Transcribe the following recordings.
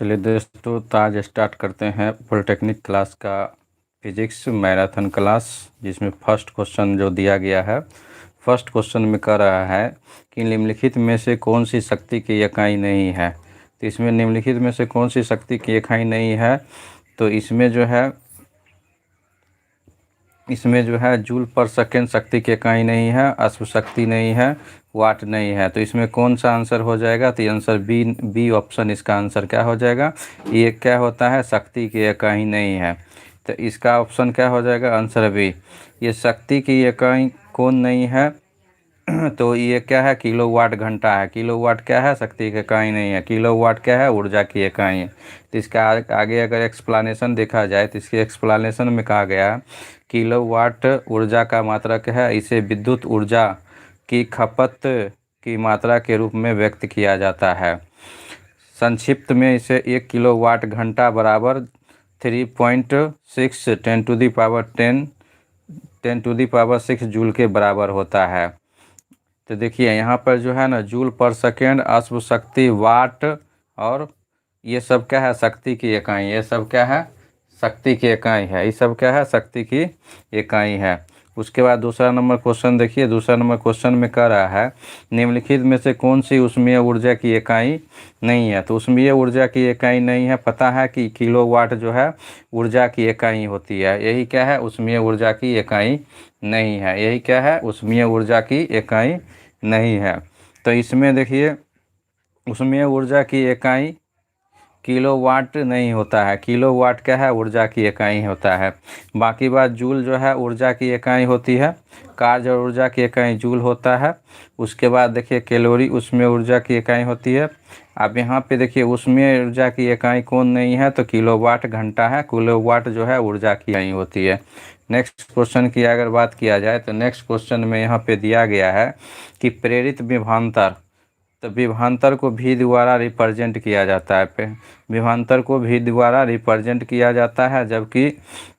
चलिए दोस्तों, तो आज स्टार्ट करते हैं पॉलिटेक्निक क्लास का फिजिक्स मैराथन क्लास, जिसमें फर्स्ट क्वेश्चन जो दिया गया है। फर्स्ट क्वेश्चन में कह रहा है कि निम्नलिखित में से कौन सी शक्ति की इकाई नहीं है। तो इसमें निम्नलिखित में से कौन सी शक्ति की इकाई नहीं है, तो इसमें जो है जूल पर सेकेंड शक्ति की इकाई नहीं है, अश्व शक्ति नहीं है, वाट नहीं है। तो इसमें कौन सा आंसर हो जाएगा? तो आंसर बी ऑप्शन इसका आंसर क्या हो जाएगा? ये क्या होता है? शक्ति की इकाई नहीं है। तो इसका ऑप्शन क्या हो जाएगा? Answer B. ये शक्ति की इकाई कौन नहीं है? तो ये क्या है? किलोवाट घंटा है। किलोवाट क्या है? शक्ति की इकाई नहीं है। किलोवाट क्या है? ऊर्जा की इकाई है। तो इसका आगे अगर एक्सप्लेनेशन देखा जाए तो इसके एक्सप्लेनेशन में कहा गया किलोवाट ऊर्जा का मात्रक है। इसे विद्युत ऊर्जा की खपत की मात्रा के रूप में व्यक्त किया जाता है। संक्षिप्त में इसे 1 किलोवाट घंटा बराबर 3.6 10 टू दी पावर 6 जूल के बराबर होता है। तो देखिए यहाँ पर जो है ना, जूल पर सेकेंड, अश्व शक्ति, वाट और ये सब क्या है? शक्ति की इकाई। ये सब क्या है? शक्ति की इकाई है। ये सब क्या है? शक्ति की इकाई है। उसके बाद दूसरा नंबर क्वेश्चन देखिए। दूसरा नंबर क्वेश्चन में कह रहा है निम्नलिखित में से कौन सी ऊष्मीय ऊर्जा की इकाई नहीं है। तो ऊष्मीय ऊर्जा की इकाई नहीं है। पता है कि किलोवाट जो है ऊर्जा की इकाई होती है। यही क्या है? ऊष्मीय ऊर्जा की इकाई नहीं है। यही क्या है? ऊष्मीय ऊर्जा की इकाई नहीं है। तो इसमें देखिए ऊष्मीय ऊर्जा की इकाई किलोवाट नहीं होता है। किलोवाट क्या है? ऊर्जा की इकाई होता है। बाकी बात जूल जो है ऊर्जा की इकाई होती है। कार्य और ऊर्जा की इकाई जूल होता है। उसके बाद देखिए कैलोरी उसमें ऊर्जा की इकाई होती है। अब यहाँ पे देखिए उसमें ऊर्जा की इकाई कौन नहीं है? तो किलोवाट घंटा है। किलोवाट जो है ऊर्जा की इकाई होती है। नेक्स्ट क्वेश्चन की अगर बात किया जाए तो नेक्स्ट क्वेश्चन में यहाँ पे दिया गया है कि प्रेरित विभवांतर, तो विभवांतर को भी द्वारा रिप्रेजेंट किया जाता है। विभवांतर को भी द्वारा रिप्रेजेंट किया जाता है, जबकि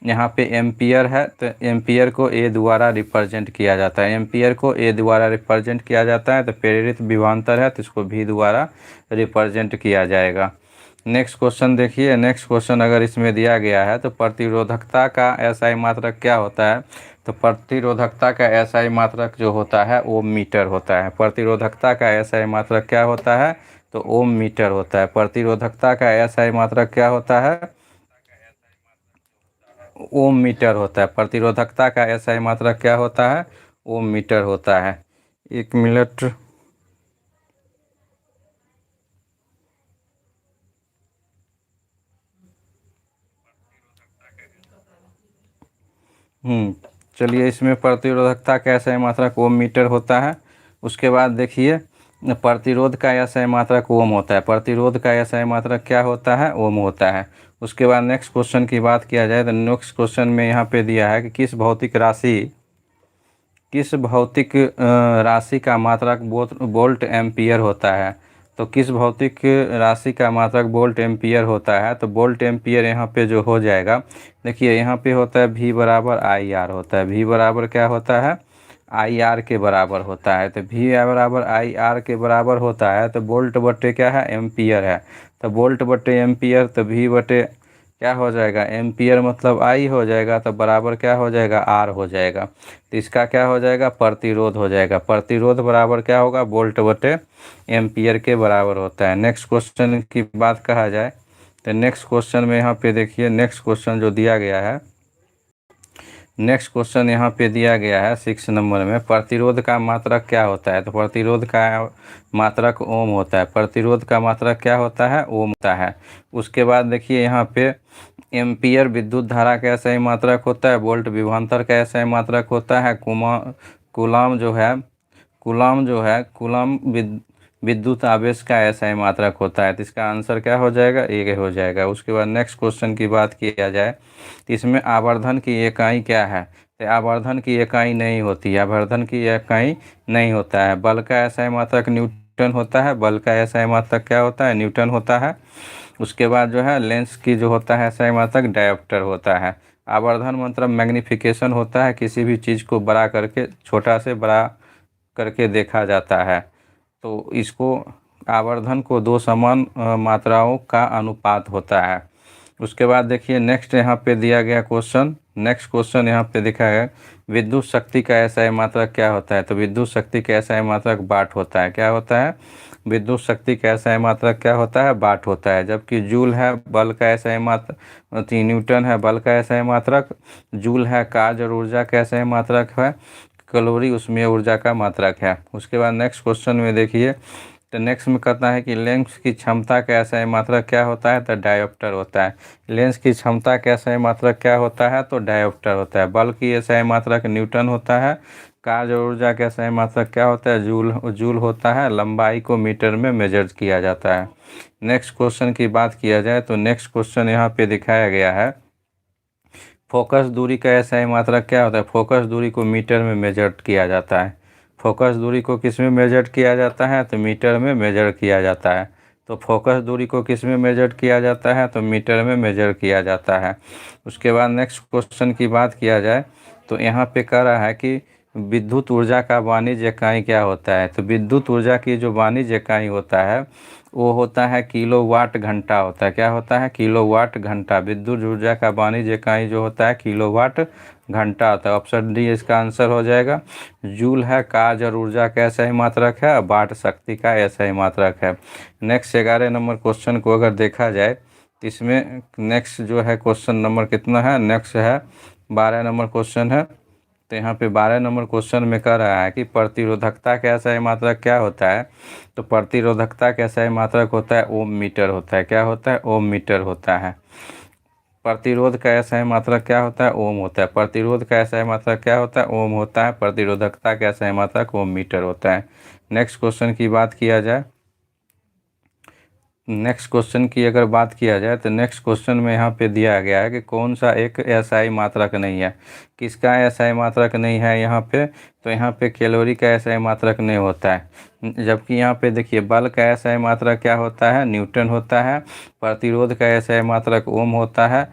यहाँ पे एम्पियर है तो एम्पियर को ए द्वारा रिप्रेजेंट किया जाता है। एम्पियर को ए द्वारा रिप्रेजेंट किया जाता है। तो प्रेरित विभवांतर है तो इसको भी द्वारा रिप्रेजेंट किया जाएगा। नेक्स्ट क्वेश्चन देखिए। नेक्स्ट क्वेश्चन अगर इसमें दिया गया है तो प्रतिरोधकता का एसआई मात्रक क्या होता है? तो प्रतिरोधकता का एसआई मात्रक जो होता है ओम मीटर होता है। प्रतिरोधकता का एसआई मात्रक क्या होता है? तो ओम मीटर होता है। प्रतिरोधकता का एसआई मात्रक क्या होता है? ओम मीटर होता है। प्रतिरोधकता का एसआई मात्रक क्या होता है? ओम मीटर होता है। 1 मिनट। चलिए, इसमें प्रतिरोधकता का एसआई मात्रक ओम मीटर होता है। उसके बाद देखिए प्रतिरोध का एसआई मात्रक ओम होता है। प्रतिरोध का एसआई मात्रक क्या होता है? ओम होता है। उसके बाद नेक्स्ट क्वेश्चन की बात किया जाए तो नेक्स्ट क्वेश्चन में यहाँ पे दिया है कि किस भौतिक राशि का मात्रक वोल्ट एम्पियर होता है। तो किस भौतिक राशि का मात्रक वोल्ट एम्पियर होता है? तो वोल्ट एम्पियर यहाँ पे जो हो जाएगा, देखिए यहाँ पे होता है V बराबर आई आर होता है। V बराबर क्या होता है? आई आर के बराबर होता है। तो V बराबर आई आर के बराबर होता है। तो वोल्ट बटे क्या है? एम्पियर है। तो वोल्ट बटे एम्पियर, तो V बटे क्या हो जाएगा? एम्पियर मतलब आई हो जाएगा। तो बराबर क्या हो जाएगा? आर हो जाएगा। तो इसका क्या हो जाएगा? प्रतिरोध हो जाएगा। प्रतिरोध बराबर क्या होगा? वोल्ट बटे एम्पियर के बराबर होता है। नेक्स्ट क्वेश्चन की बात कहा जाए तो नेक्स्ट क्वेश्चन में यहाँ पे देखिए नेक्स्ट क्वेश्चन जो दिया गया है, नेक्स्ट क्वेश्चन यहाँ पे दिया गया है 6 नंबर में, प्रतिरोध का मात्रक क्या होता है? तो प्रतिरोध का मात्रक ओम होता है। प्रतिरोध का मात्रक क्या होता है? ओम होता है। उसके बाद देखिए यहाँ पे एम्पियर विद्युत धारा का एसआई मात्रक होता है। वोल्ट विभवांतर का एसआई मात्रक होता है। कूलाम जो है कूलाम विद्युत आवेश का एसआई मात्रक होता है। तो इसका आंसर क्या हो जाएगा? एक हो जाएगा। उसके बाद नेक्स्ट क्वेश्चन की बात किया जाए तो इसमें आवर्धन की इकाई क्या है? तो आवर्धन की इकाई नहीं होती है। आवर्धन की इकाई नहीं होता है। बल का एसआई मात्रक न्यूटन होता है। बल का एसआई मात्रक क्या होता है? न्यूटन होता है। उसके बाद जो है लेंस की जो होता है एसआई मात्रक डायोप्टर होता है। आवर्धन मतलब मैग्नीफिकेशन होता है। किसी भी चीज़ को बड़ा करके छोटा से बड़ा करके देखा जाता है। तो इसको आवर्धन को दो समान मात्राओं का अनुपात होता है। उसके बाद देखिए नेक्स्ट यहाँ पे दिया गया क्वेश्चन, नेक्स्ट क्वेश्चन यहाँ पे दिखा है विद्युत शक्ति का एसआई मात्रक क्या होता है। तो विद्युत शक्ति का एसआई मात्रक वाट होता है। क्या होता है? विद्युत शक्ति का एसआई मात्रक क्या होता है? वाट होता है। जबकि जूल है बल का एसआई मात्रक, न्यूटन है बल का एसआई मात्रक, जूल है कार्य और ऊर्जा का एसआई मात्रक है, कैलोरी उसमें ऊर्जा का मात्रक है। उसके बाद नेक्स्ट क्वेश्चन में देखिए, तो नेक्स्ट में कहता है कि लेंस की क्षमता का एसआई मात्रक क्या होता है। तो डायोप्टर होता है। लेंस की क्षमता का एसआई मात्रक क्या होता है? तो डायोप्टर होता है। बल की एसआई मात्रक न्यूटन होता है। कार्य और ऊर्जा का एसआई मात्रक क्या होता है? जूल होता है। लंबाई को मीटर में मेजर किया जाता है। नेक्स्ट क्वेश्चन की बात किया जाए तो नेक्स्ट क्वेश्चन यहाँ पे दिखाया गया है, फोकस दूरी का एसआई मात्रक क्या होता है। फोकस दूरी को मीटर में मेजर किया जाता है। फोकस दूरी को किस में मेजर किया जाता है? तो मीटर में मेजर किया जाता है। तो फोकस दूरी को किस में मेजर किया जाता है? तो मीटर में मेजर किया जाता है। उसके बाद नेक्स्ट क्वेश्चन की बात किया जाए तो यहाँ पे कह रहा है कि विद्युत ऊर्जा का वाणिज्य इकाई क्या होता है। तो विद्युत ऊर्जा की जो वाणिज्य इकाई होता है वो होता है किलोवाट घंटा होता है। क्या होता है? किलोवाट घंटा। विद्युत ऊर्जा का वाणिज्य इकाई जो होता है किलोवाट घंटा होता है। ऑप्शन डी इसका आंसर हो जाएगा। जूल है कार्य और ऊर्जा का एसआई मात्रक है, वाट शक्ति का एसआई मात्रक है। नेक्स्ट 11 नंबर क्वेश्चन को अगर देखा जाए तो इसमें नेक्स्ट जो है क्वेश्चन नंबर कितना है? नेक्स्ट है 12 नंबर क्वेश्चन है। तो यहाँ पे 12 नंबर क्वेश्चन में कह रहा है कि प्रतिरोधकता का एसआई मात्रक क्या होता है। तो प्रतिरोधकता का एसआई मात्रक होता है ओम मीटर होता है। क्या होता है? ओम मीटर होता है। प्रतिरोध का एसआई मात्रक क्या होता है? ओम होता है। प्रतिरोध का एसआई मात्रक क्या होता है? ओम होता है। प्रतिरोधकता का एसआई मात्रक ओम मीटर होता है। नेक्स्ट क्वेश्चन की बात किया जाए, नेक्स्ट क्वेश्चन की अगर बात किया जाए तो नेक्स्ट क्वेश्चन में यहाँ पे दिया गया है कि कौन सा एक एसआई मात्रक नहीं है। किसका एसआई मात्रक नहीं है यहाँ पे? तो यहाँ पे कैलोरी का एसआई मात्रक नहीं होता है। जबकि यहाँ पे देखिए बल का एसआई मात्रक क्या होता है? न्यूटन होता है। प्रतिरोध का एसआई मात्रक ओम होता है।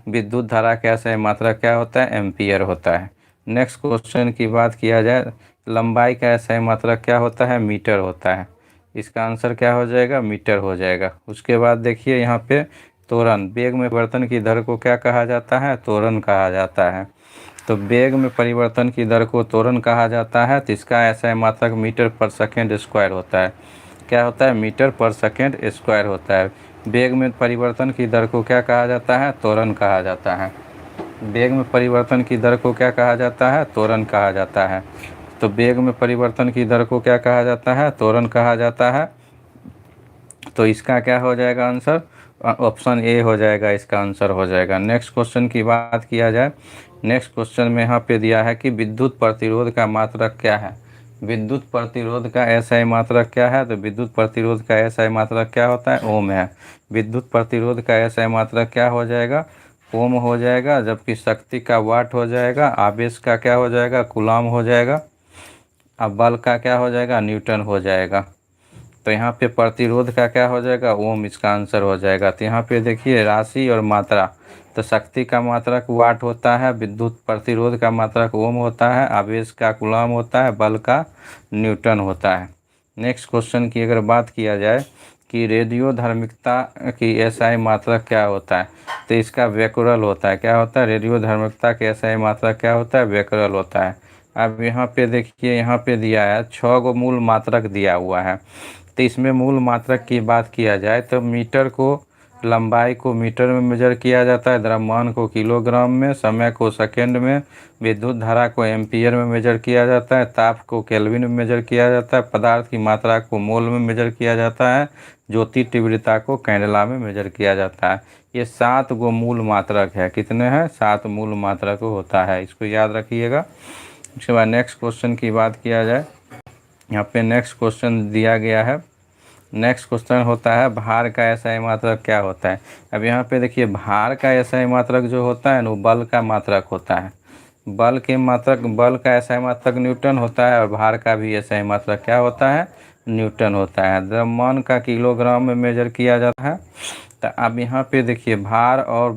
विद्युत धारा का एसआई मात्रक क्या होता है? एम्पियर होता है। नेक्स्ट क्वेश्चन की बात किया जाए, लंबाई का एसआई मात्रक क्या होता है? मीटर होता है। इसका आंसर क्या हो जाएगा? मीटर हो जाएगा। उसके बाद देखिए यहाँ पे त्वरण, वेग में परिवर्तन की दर को क्या कहा जाता है? त्वरण कहा जाता है। तो वेग में परिवर्तन की दर को त्वरण कहा जाता है। तो इसका एसआई मात्रक मीटर पर सेकेंड स्क्वायर होता है। क्या होता है? मीटर पर सेकेंड स्क्वायर होता है। वेग में परिवर्तन की दर को क्या कहा जाता है? त्वरण कहा जाता है। वेग में परिवर्तन की दर को क्या कहा जाता है? त्वरण कहा जाता है। तो वेग में परिवर्तन की दर को क्या कहा जाता है? त्वरण कहा जाता है। तो इसका क्या हो जाएगा आंसर? ऑप्शन ए हो जाएगा, इसका आंसर हो जाएगा। नेक्स्ट क्वेश्चन की बात किया जाए, नेक्स्ट क्वेश्चन में यहाँ पे दिया है कि विद्युत प्रतिरोध का मात्रक क्या है। विद्युत प्रतिरोध का एसआई मात्रक क्या है? तो विद्युत प्रतिरोध का एसआई मात्रक क्या होता है? ओम है। विद्युत प्रतिरोध का एसआई मात्रक क्या हो जाएगा? ओम हो जाएगा। जबकि शक्ति का वाट हो जाएगा। आवेश का क्या हो जाएगा? कूलाम हो जाएगा। अब बल का क्या हो जाएगा? न्यूटन हो जाएगा। तो यहाँ पे प्रतिरोध का क्या हो जाएगा? ओम, इसका आंसर हो जाएगा। तो यहाँ पे देखिए राशि और मात्रा, तो शक्ति का मात्रक वाट होता है, विद्युत प्रतिरोध का मात्रक ओम होता है, आवेश का कूलम होता है, बल का न्यूटन होता है। नेक्स्ट क्वेश्चन की अगर बात किया जाए कि रेडियो धार्मिकता की एसआई मात्रक क्या होता है। तो इसका वेक्यूरल होता है। क्या होता है? रेडियो धार्मिकता की एसआई मात्रक क्या होता है? वेक्यूरल होता है। अब यहाँ पे देखिए, यहाँ पे दिया है 6 गो मूल मात्रक दिया हुआ है। तो इसमें मूल मात्रक की बात किया जाए तो मीटर को, लंबाई को मीटर में मेजर किया जाता है, द्रव्यमान को किलोग्राम में, समय को सेकंड में, विद्युत धारा को एम्पियर में मेजर किया जाता है, ताप को केल्विन में मेजर किया जाता है, पदार्थ की मात्रा को मोल में मेजर किया जाता है, ज्योति तीव्रता को कैंडेला में मेजर किया जाता है। ये 7 गो मूल मात्रक है। कितने हैं? 7 मूल मात्रक होता है, इसको याद रखिएगा। उसके बाद नेक्स्ट क्वेश्चन की बात किया जाए, यहाँ पे नेक्स्ट क्वेश्चन दिया गया है। नेक्स्ट क्वेश्चन होता है भार का एसआई मात्रक क्या होता है। अब यहाँ पे देखिए भार का एसआई मात्रक जो होता है ना, वो बल का मात्रक होता है। बल के मात्रक, बल का एसआई मात्रक न्यूटन होता है और भार का भी एसआई मात्रक क्या होता है? न्यूटन होता है। द्रव्यमान का किलोग्राम में मेजर किया जाता है। तो अब यहाँ पे देखिए भार और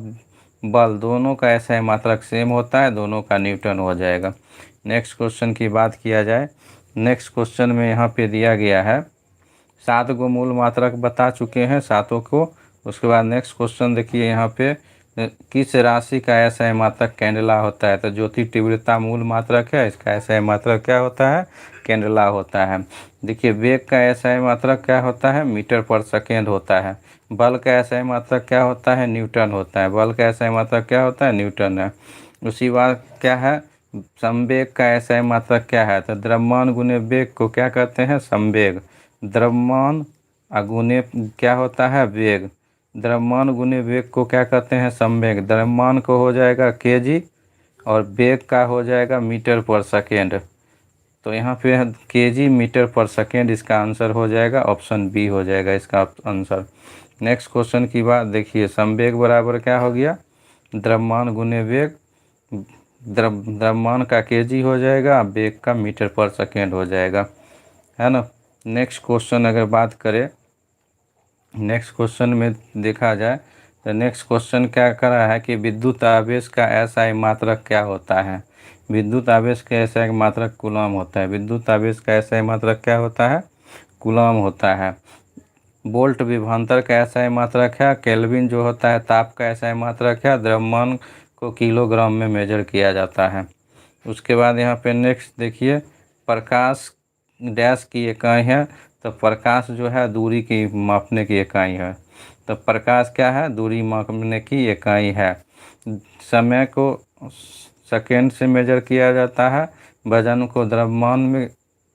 बल दोनों का एसआई मात्रक सेम होता है, दोनों का न्यूटन हो जाएगा। नेक्स्ट क्वेश्चन की बात किया जाए, नेक्स्ट क्वेश्चन में यहाँ पे दिया गया है 7 गो मूल मात्रक बता चुके हैं, सातों को। उसके बाद नेक्स्ट क्वेश्चन देखिए यहाँ पे, किस राशि का एसआई मात्रक कैंडेला होता है? तो ज्योति तीव्रता मूल मात्रक है, इसका एसआई मात्रक क्या होता है? कैंडेला होता है। देखिए वेग का एसआई मात्रक क्या होता है? मीटर पर सेकेंड होता है। बल का एसआई मात्रक क्या होता है? न्यूटन होता है। बल का एसआई मात्रक क्या होता है? न्यूटन है। उसी बात क्या है, संवेग का एसआई मात्रक क्या है? तो द्रव्यमान गुने वेग को क्या कहते हैं? संवेग। द्रव्यमान गुने क्या होता है? वेग। द्रव्यमान गुने वेग को क्या कहते हैं? संवेग। द्रव्यमान को हो जाएगा केजी और वेग का हो जाएगा मीटर पर सेकेंड। तो यहाँ पे केजी मीटर पर सेकेंड इसका आंसर हो जाएगा, ऑप्शन बी हो जाएगा इसका आंसर। नेक्स्ट क्वेश्चन की बात देखिए, संवेग बराबर क्या हो गया? द्रव्यमान गुने वेग। द्रव्यमान का केजी हो जाएगा, वेग का मीटर पर सेकेंड हो जाएगा, है ना। नेक्स्ट क्वेश्चन अगर बात करें, नेक्स्ट क्वेश्चन में देखा जाए तो नेक्स्ट क्वेश्चन क्या कर रहा है कि विद्युत आवेश का एसआई मात्रक क्या होता है? विद्युत आवेश का एसआई मात्रक कूलम होता है। विद्युत आवेश का एसआई मात्रक क्या होता है? कूलम होता है। वोल्ट विभवांतर का एसआई मात्रक है। केल्विन जो होता है ताप का एसआई मात्रक है। द्रव्यमान को किलोग्राम में मेजर किया जाता है। उसके बाद यहाँ पे नेक्स्ट देखिए, प्रकाश डैश की इकाई है। तो प्रकाश जो है दूरी की मापने की इकाई है। तो प्रकाश क्या है? दूरी मापने की इकाई है। समय को सेकेंड से मेजर किया जाता है। वजन को द्रव्यमान में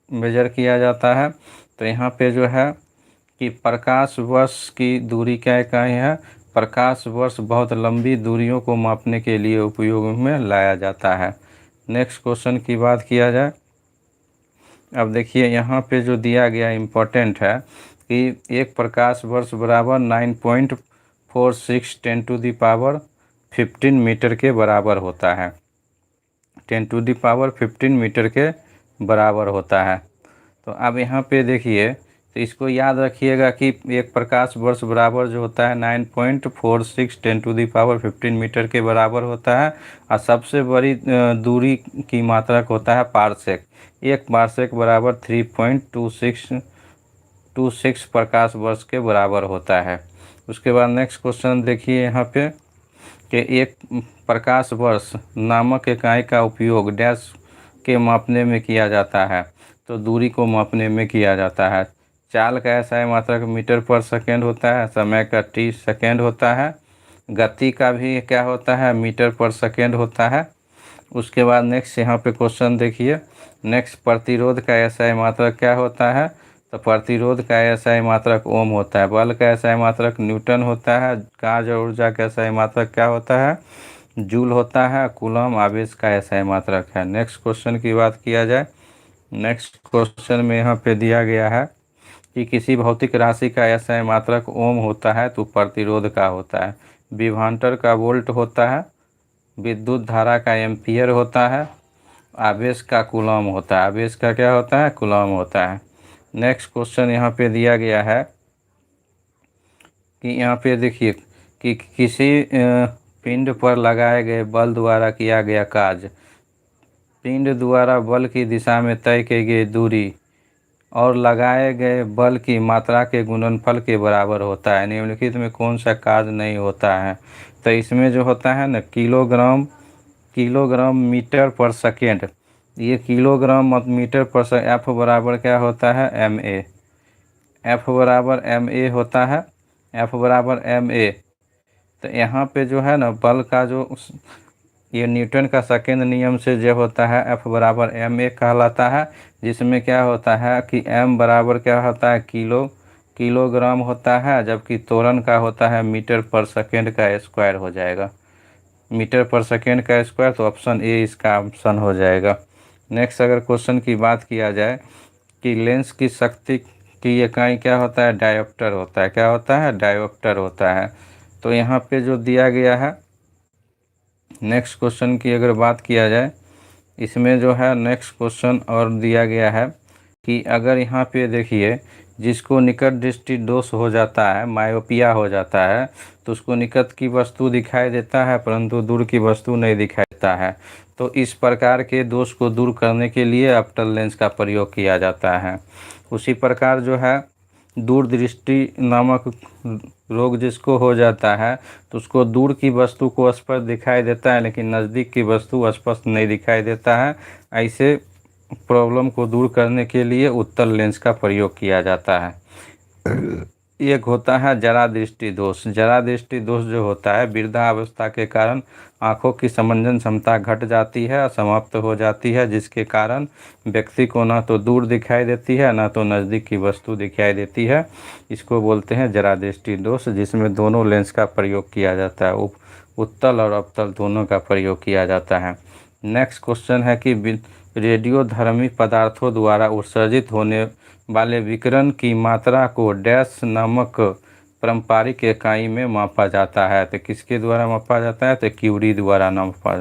मेजर किया जाता है। तो यहाँ पे जो है कि प्रकाश वर्ष की दूरी क्या इकाई है? प्रकाश वर्ष बहुत लंबी दूरियों को मापने के लिए उपयोग में लाया जाता है। नेक्स्ट क्वेश्चन की बात किया जाए, अब देखिए यहाँ पे जो दिया गया इम्पोर्टेंट है कि एक प्रकाश वर्ष बराबर 9.46 10⁻15 मीटर के बराबर होता है। 10⁻15 मीटर के बराबर होता है। तो अब यहाँ पे देखिए, तो इसको याद रखिएगा कि एक प्रकाश वर्ष बराबर जो होता है 9.46 10⁻15 मीटर के बराबर होता है। और सबसे बड़ी दूरी की मात्रक होता है पारसेक। एक पारसेक बराबर 3.26 प्रकाश वर्ष के बराबर होता है। उसके बाद नेक्स्ट क्वेश्चन देखिए यहाँ पे कि एक प्रकाश वर्ष नामक इकाई का उपयोग डैश के मापने में किया जाता है। तो दूरी को मापने में किया जाता है। चाल का एसआई मात्रक मीटर पर सेकेंड होता है। समय का टी सेकेंड होता है। गति का भी क्या होता है? मीटर पर सेकेंड होता है। उसके बाद नेक्स्ट यहाँ पे क्वेश्चन देखिए, नेक्स्ट प्रतिरोध का एसआई मात्रक क्या होता है? तो प्रतिरोध का एसआई मात्रक ओम होता है। बल का एसआई मात्रक न्यूटन होता है। कार्य और ऊर्जा का एसआई मात्रक क्या होता है? जूल होता है। कूलम आवेश का एसआई मात्रक है। नेक्स्ट क्वेश्चन की बात किया जाए, नेक्स्ट क्वेश्चन में यहाँ पे दिया गया है कि किसी भौतिक राशि का एसआई मात्रक ओम होता है तो प्रतिरोध का होता है। विभवांतर का वोल्ट होता है। विद्युत धारा का एम्पियर होता है। आवेश का कूलम होता है। आवेश का क्या होता है? कूलम होता है। नेक्स्ट क्वेश्चन यहाँ पे दिया गया है कि यहाँ पे देखिए कि किसी पिंड पर लगाए गए बल द्वारा किया गया कार्य पिंड द्वारा बल की दिशा में तय की गई दूरी और लगाए गए बल की मात्रा के गुणनफल के बराबर होता है। निम्नलिखित में कौन सा कार्य नहीं होता है? तो इसमें जो होता है ना, किलोग्राम मीटर पर सेकेंड। ये kilogram metre per second. F बराबर क्या होता है? M A. एफ बराबर एम ए होता है। एफ बराबर एम ए। तो यहाँ पे जो है ना, बल का जो ये न्यूटन का सेकेंड नियम से जो होता है एफ बराबर एम ए कहलाता है। जिसमें क्या होता है कि एम बराबर क्या होता है? किलोग्राम होता है, जबकि त्वरण का होता है मीटर पर सेकेंड का स्क्वायर हो जाएगा। मीटर पर सेकेंड का स्क्वायर, तो ऑप्शन ए इसका ऑप्शन हो जाएगा। नेक्स्ट अगर क्वेश्चन की बात किया जाए कि लेंस की शक्ति की इकाई क्या होता है? डायोप्टर होता है। क्या होता है? डायोप्टर होता है। तो यहाँ पे जो दिया गया है, नेक्स्ट क्वेश्चन की अगर बात किया जाए, इसमें जो है नेक्स्ट क्वेश्चन और दिया गया है कि अगर यहाँ पे देखिए, जिसको निकट दृष्टि दोष हो जाता है, मायोपिया हो जाता है, तो उसको निकट की वस्तु दिखाई देता है परंतु दूर की वस्तु नहीं दिखाई देता है। तो इस प्रकार के दोष को दूर करने के लिए ऑप्टल लेंस का प्रयोग किया जाता है। उसी प्रकार जो है दूरदृष्टि नामक रोग जिसको हो जाता है तो उसको दूर की वस्तु को स्पष्ट दिखाई देता है लेकिन नज़दीक की वस्तु स्पष्ट नहीं दिखाई देता है। ऐसे प्रॉब्लम को दूर करने के लिए उत्तल लेंस का प्रयोग किया जाता है। एक होता है जरा दृष्टि दोष। जरा दृष्टि दोष जो होता है वृद्धावस्था के कारण आँखों की समंजन क्षमता घट जाती है, समाप्त हो जाती है, जिसके कारण व्यक्ति को ना तो दूर दिखाई देती है ना तो नज़दीक की वस्तु दिखाई देती है। इसको बोलते हैं जरा दृष्टि दोष, जिसमें दोनों लेंस का प्रयोग किया जाता है, उत्तल और अवतल दोनों का प्रयोग किया जाता है। नेक्स्ट क्वेश्चन है कि रेडियोधर्मी पदार्थों द्वारा उत्सर्जित होने वाले विकिरण की मात्रा को डैश नामक पारंपरिक इकाई में मापा जाता है। तो किसके द्वारा मापा जाता है? तो क्यूरी द्वारा मापा।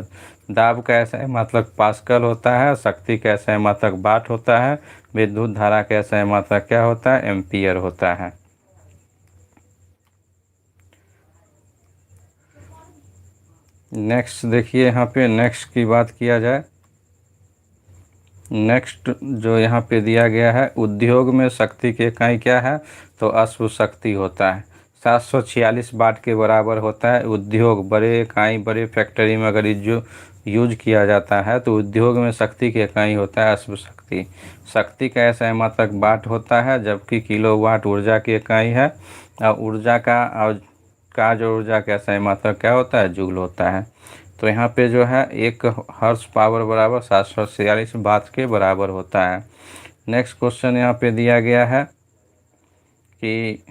दाब का ऐसा मात्रक पास्कल होता है, शक्ति का ऐसा मात्रक वाट होता है, विद्युत धारा का ऐसा मात्रक क्या होता है? एम्पियर होता है। नेक्स्ट देखिए, यहाँ पे नेक्स्ट की बात किया जाए। नेक्स्ट जो यहाँ पे दिया गया है, उद्योग में शक्ति की इकाई क्या है? तो अश्व शक्ति होता है। 746 वाट के बराबर होता है। उद्योग बड़े इकाई, बड़े फैक्ट्री में अगर जो यूज किया जाता है तो उद्योग में शक्ति की इकाई होता है अश्व शक्ति। शक्ति का ऐसा मात्रक वाट होता है, जबकि किलोवाट ऊर्जा की इकाई है। और ऊर्जा का जो ऊर्जा का ऐसा मात्रक क्या होता है? जूल होता है। तो यहाँ पे जो है 1 हॉर्स पावर बराबर 746 वाट के बराबर होता है। नेक्स्ट क्वेश्चन यहाँ पे दिया गया है कि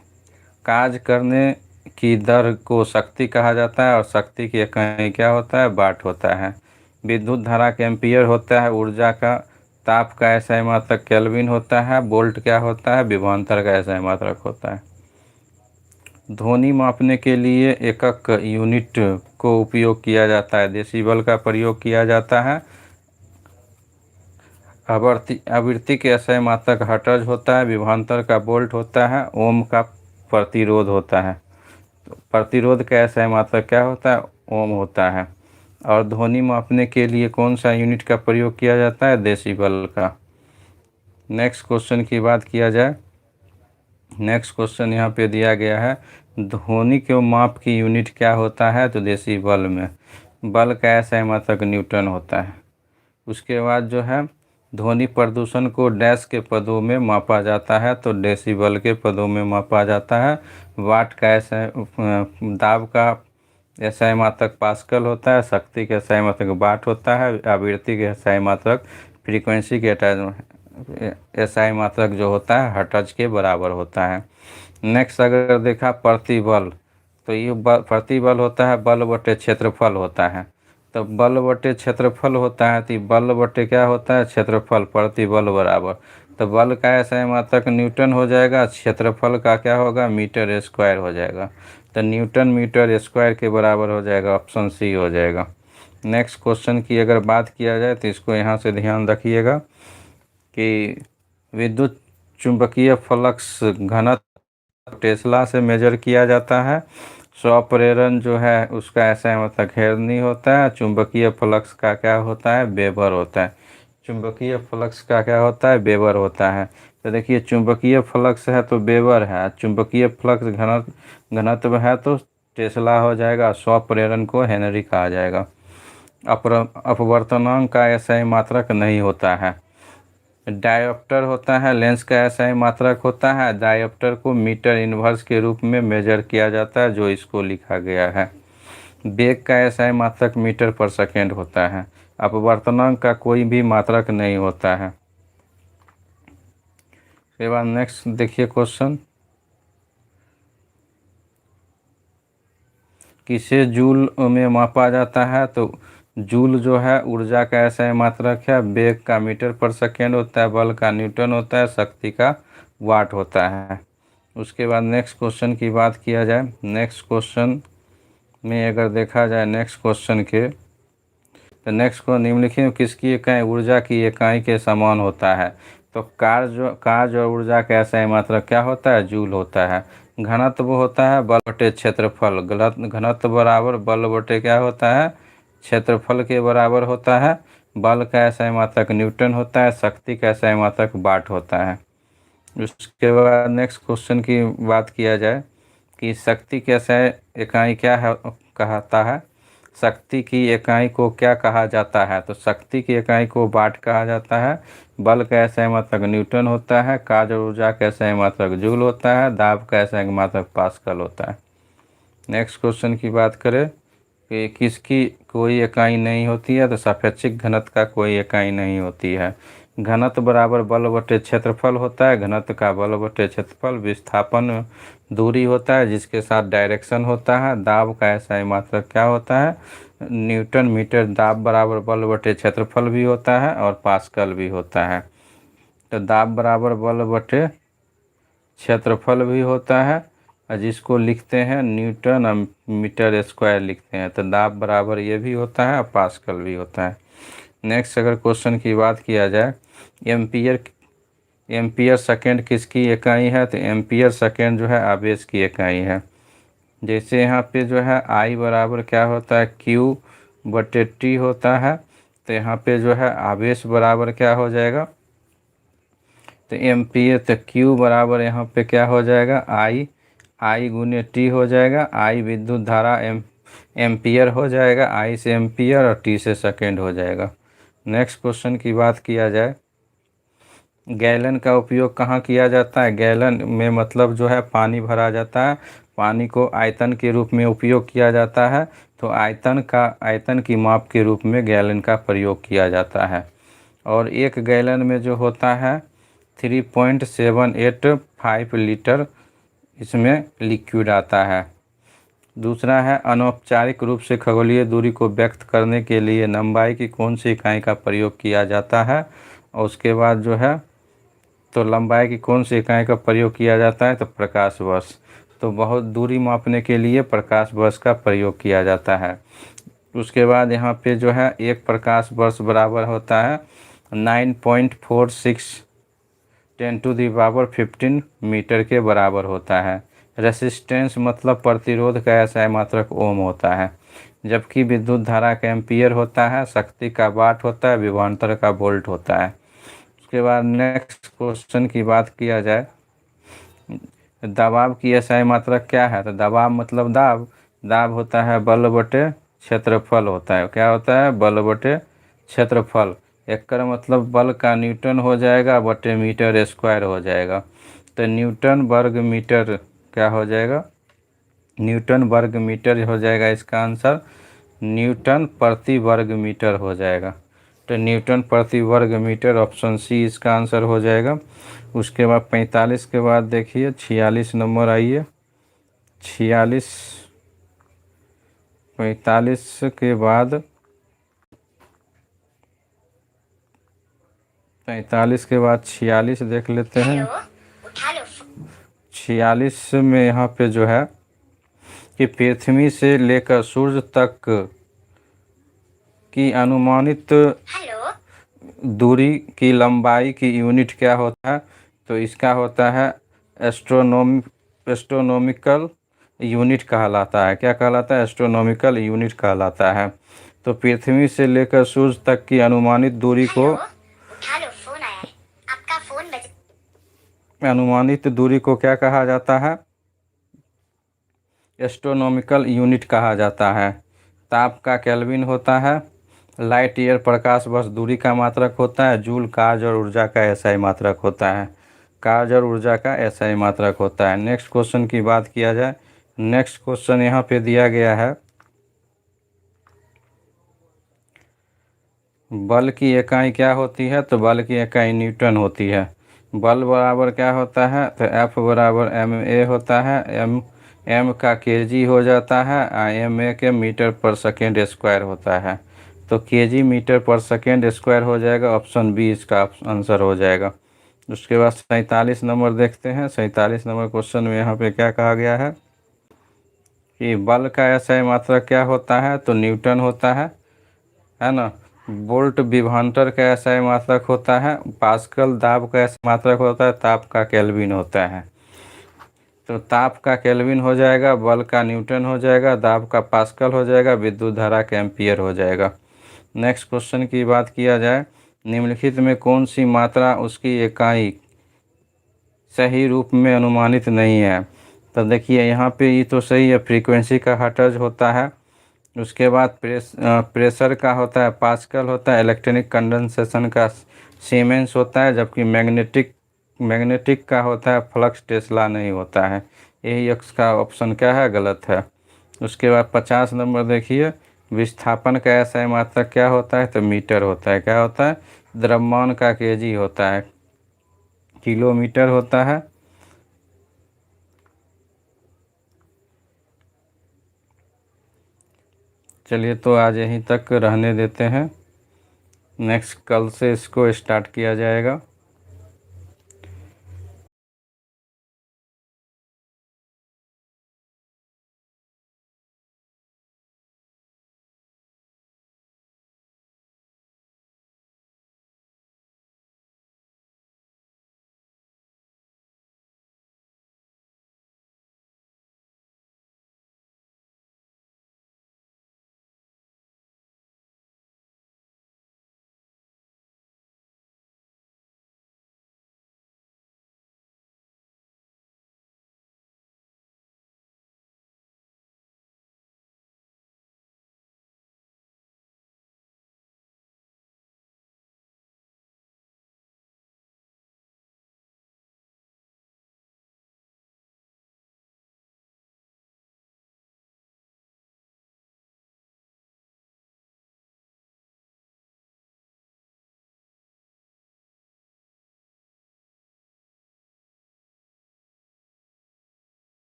कार्य करने की दर को शक्ति कहा जाता है और शक्ति की इकाई क्या होता है? वाट होता है। विद्युत धारा का एम्पियर होता है। ऊर्जा का ताप का ऐसा मात्रक केल्विन होता है। वोल्ट क्या होता है? विभवांतर का ऐसा मात्रक होता है। ध्वनि मापने के लिए एकक यूनिट को उपयोग किया जाता है। डेसिबल का प्रयोग किया जाता है। आवृत्ति के ऐसा मात्रक हर्ट्ज होता है। विभवांतर का वोल्ट होता है। ओम का प्रतिरोध होता है। तो प्रतिरोध का ऐसा मात्रक क्या होता है? ओम होता है। और ध्वनि मापने के लिए कौन सा यूनिट का प्रयोग किया जाता है? डेसिबल का। नेक्स्ट क्वेश्चन की बात किया जाए। नेक्स्ट क्वेश्चन यहाँ पे दिया गया है, ध्वनि के माप की यूनिट क्या होता है? तो डेसिबल में। बल का ऐसा मात्रक न्यूटन होता है। उसके बाद जो है ध्वनि प्रदूषण को डैश के पदों में मापा जाता है, तो डेसिबल के पदों में मापा जाता है। वाट का ऐसा दाब का ऐसा मात्रक पास्कल होता है। शक्ति का ऐसा मात्रक वाट होता है। आवृत्ति के ऐसा मात्रक फ्रीक्वेंसी के एसआई मात्रक जो होता है हर्ट्ज के बराबर होता है। नेक्स्ट अगर देखा प्रतिबल, तो ये प्रतिबल होता है बल बटे क्षेत्रफल होता है। तो बल बटे क्षेत्रफल होता है, तो बल बटे क्या होता है? क्षेत्रफल। प्रतिबल बराबर, तो बल का ऐसा मात्रक न्यूटन हो जाएगा, क्षेत्रफल का क्या होगा? मीटर स्क्वायर हो जाएगा। तो न्यूटन मीटर स्क्वायर के बराबर हो जाएगा। ऑप्शन सी हो जाएगा। नेक्स्ट क्वेश्चन की अगर बात किया जाए तो इसको यहाँ से ध्यान रखिएगा कि विद्युत चुंबकीय फ्लक्स घनत्व टेस्ला से मेजर किया जाता है। स्वप्रेरण जो है उसका ऐसा मतलब हेनरी होता है। चुंबकीय फ्लक्स का क्या होता है? वेबर होता है। चुंबकीय फ्लक्स का क्या होता है? वेबर होता है। तो देखिए चुंबकीय फ्लक्स है तो वेबर है, चुंबकीय फ्लक्स घनत्व है तो टेस्ला हो जाएगा। स्वप्रेरण को हेनरी कहा जाएगा। अपवर्तनांक का ऐसा मात्रक नहीं होता है। डायोप्टर होता है, लेंस का ऐसा ही मात्रक होता है। डायोप्टर को मीटर इन्वर्स के रूप में मेजर किया जाता है, जो इसको लिखा गया है। वेग का ऐसा ही मात्रक मीटर पर सेकेंड होता है। अपवर्तनांक का कोई भी मात्रक नहीं होता है। उसके बाद नेक्स्ट देखिए क्वेश्चन, किसे जूल में मापा जाता है? तो जूल जो है ऊर्जा का ऐसा मात्रक है। वेग का मीटर पर सेकेंड होता है। बल का न्यूटन होता है। शक्ति का वाट होता है। उसके बाद नेक्स्ट क्वेश्चन की बात किया जाए। नेक्स्ट क्वेश्चन में अगर देखा जाए नेक्स्ट क्वेश्चन के, तो नेक्स्ट को निम्नलिखित किसकी इकाई ऊर्जा की इकाई के समान होता है? तो कार्य और ऊर्जा का ऐसा मात्रक क्या होता है? जूल होता है। घनत्व होता है बल बटे क्षेत्रफल। घनत्व बराबर बल बटे क्या होता है? क्षेत्रफल के बराबर होता है। बल का ऐसा मात्रक न्यूटन होता है। शक्ति का ऐसा मात्रक वाट होता है। उसके बाद नेक्स्ट क्वेश्चन की बात किया जाए कि शक्ति की SI इकाई क्या है कहता है। शक्ति की इकाई को क्या कहा जाता है? तो शक्ति की इकाई को वाट कहा जाता है। बल का SI मात्रक न्यूटन होता है। कार्य और ऊर्जा का SI मात्रक जूल होता है। दाब का SI मात्रक पास्कल होता है। नेक्स्ट क्वेश्चन की बात करें कि किसकी कोई इकाई नहीं होती है, तो सापेक्षिक घनत्व का कोई इकाई नहीं होती है। घनत्व बराबर बल बटे क्षेत्रफल होता है। घनत्व का बल बटे क्षेत्रफल विस्थापन दूरी होता है जिसके साथ डायरेक्शन होता है। दाब का SI मात्रक क्या होता है? Newton metre. दाब बराबर बल बटे क्षेत्रफल भी होता है और पास्कल भी होता है। तो दाब बराबर बल बटे क्षेत्रफल भी होता है और जिसको लिखते हैं न्यूटन और मीटर स्क्वायर लिखते हैं। तो दाब बराबर ये भी होता है और पास्कल भी होता है। नेक्स्ट अगर क्वेश्चन की बात किया जाए, एम्पियर सेकेंड किसकी इकाई है? तो एम्पियर सेकेंड जो है आवेश की इकाई है। जैसे यहाँ पे जो है I बराबर क्या होता है? Q बटे T होता है। तो यहाँ पे जो है आवेश बराबर क्या हो जाएगा? तो एम्पियर, तो Q बराबर यहाँ पे क्या हो जाएगा? I गुने T हो जाएगा। I विद्युत धारा एम्पियर हो जाएगा। I से एम्पियर और T से सेकेंड हो जाएगा। नेक्स्ट क्वेश्चन की बात किया जाए, गैलन का उपयोग कहाँ किया जाता है? गैलन में मतलब जो है पानी भरा जाता है। पानी को आयतन के रूप में उपयोग किया जाता है। तो आयतन की माप के रूप में गैलन का प्रयोग किया जाता है। और एक गैलन में जो होता है 3.785 लीटर इसमें लिक्विड आता है। दूसरा है अनौपचारिक रूप से खगोलीय दूरी को व्यक्त करने के लिए लंबाई की कौन सी इकाई का प्रयोग किया जाता है? और उसके बाद जो है तो लंबाई की कौन सी इकाई का प्रयोग किया जाता है? तो प्रकाश वर्ष। तो बहुत दूरी मापने के लिए प्रकाश वर्ष का प्रयोग किया जाता है। उसके बाद यहाँ पे जो है एक प्रकाश वर्ष बराबर होता है 9.46 10⁻15 मीटर के बराबर होता है। रेसिस्टेंस मतलब प्रतिरोध का SI मात्रक ओम होता है। जबकि विद्युत धारा का एम्पियर होता है। शक्ति का वाट होता है। विभवांतर का वोल्ट होता है। उसके बाद नेक्स्ट क्वेश्चन की बात किया जाए, दबाव की SI मात्रक क्या है? तो दबाव मतलब दाब होता है बल बटे क्षेत्रफल होता है। क्या होता है? बल बटे क्षेत्रफल। एक मतलब बल का न्यूटन हो जाएगा बटे मीटर स्क्वायर हो जाएगा। तो न्यूटन वर्ग मीटर क्या हो जाएगा? न्यूटन वर्ग मीटर हो जाएगा इसका आंसर। न्यूटन प्रति वर्ग मीटर हो जाएगा। तो न्यूटन प्रति वर्ग मीटर ऑप्शन सी इसका आंसर हो जाएगा। उसके बाद 45 के बाद देखिए 46 नंबर आइए। 45 के बाद 46 देख लेते हैं। 46 में यहाँ पे जो है कि पृथ्वी से लेकर सूर्य तक की अनुमानित दूरी की लंबाई की यूनिट क्या होता है? तो इसका होता है एस्ट्रोनॉमिकल यूनिट कहलाता है। क्या कहलाता है? एस्ट्रोनॉमिकल यूनिट कहलाता है। तो पृथ्वी से लेकर सूर्य तक की अनुमानित दूरी को अनुमानित दूरी को क्या कहा जाता है? एस्ट्रोनॉमिकल यूनिट कहा जाता है। ताप का केल्विन होता है। लाइट ईयर प्रकाश वर्ष दूरी का मात्रक होता है। जूल कार्य और ऊर्जा का SI मात्रक होता है। कार्य और ऊर्जा का SI मात्रक होता है। नेक्स्ट क्वेश्चन की बात किया जाए, नेक्स्ट क्वेश्चन यहाँ पे दिया गया है, बल की इकाई क्या होती है? तो बल की इकाई न्यूटन होती है। बल बराबर क्या होता है? तो F बराबर MA होता है। M का kg हो जाता है। MA के मीटर पर सेकेंड स्क्वायर होता है। तो kg metre per second square हो जाएगा। ऑप्शन बी इसका आंसर हो जाएगा। उसके बाद 47 नंबर देखते हैं। 47 नंबर क्वेश्चन में यहाँ पे क्या कहा गया है कि बल का SI मात्रक क्या होता है? तो न्यूटन होता है ना। वोल्ट विभवांतर का SI मात्रक होता है। पास्कल दाब का SI मात्रक होता है। ताप का केल्विन होता है। तो ताप का केल्विन हो जाएगा, बल का न्यूटन हो जाएगा, दाब का पास्कल हो जाएगा, विद्युत धारा का एम्पियर हो जाएगा। नेक्स्ट क्वेश्चन की बात किया जाए, निम्नलिखित में कौन सी मात्रा उसकी इकाई सही रूप में अनुमानित नहीं है। तो देखिए यहाँ पे ये तो सही है, फ्रीक्वेंसी का हर्ट्ज होता है। उसके बाद प्रेशर का होता है पास्कल होता है, इलेक्ट्रॉनिक कंडेंसेशन का सीमेंस होता है, जबकि मैग्नेटिक का होता है फ्लक्स टेस्ला नहीं होता है। यही एक्स का ऑप्शन क्या है, गलत है। उसके बाद 50 नंबर देखिए, विस्थापन का SI मात्रक क्या होता है, तो मीटर होता है। क्या होता है, द्रव्यमान का केजी होता है, किलोमीटर होता है। चलिए तो आज यहीं तक रहने देते हैं, नेक्स्ट कल से इसको स्टार्ट किया जाएगा।